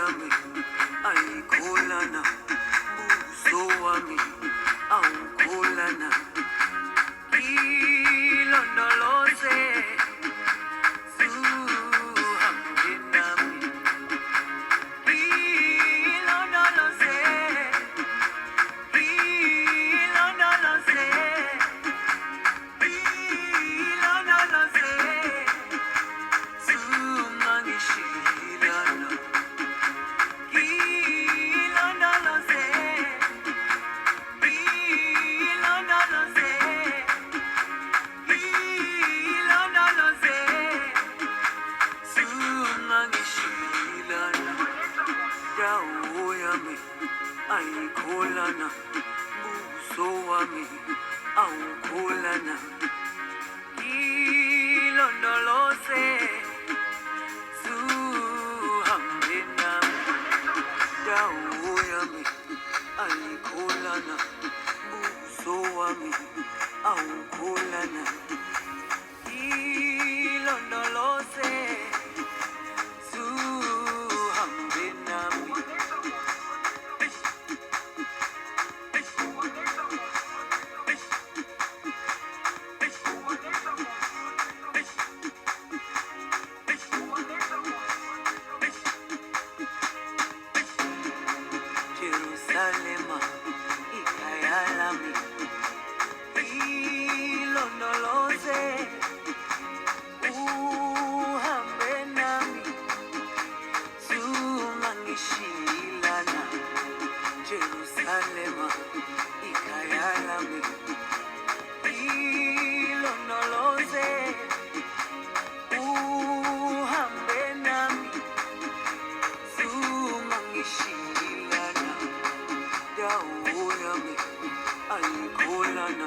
yami ayikholana buso wami awukholana ilondoloze suhambe nami ilondoloze ilondoloze ilondoloze sumangishilana ilondoloze ilondoloze ilondoloze sumangishilana dawo yami ayikholana buso wami awukholana ilondoloze suhambe nami dawo yami ayikholana buso wami awukholana ilondoloze suhambe nami Jerusalema ikayalami ilondoloze uhambe nami sumangishilana Jerusalema ikayalami ilondoloze uhambe nami sumangishilana dawo yami ayikholana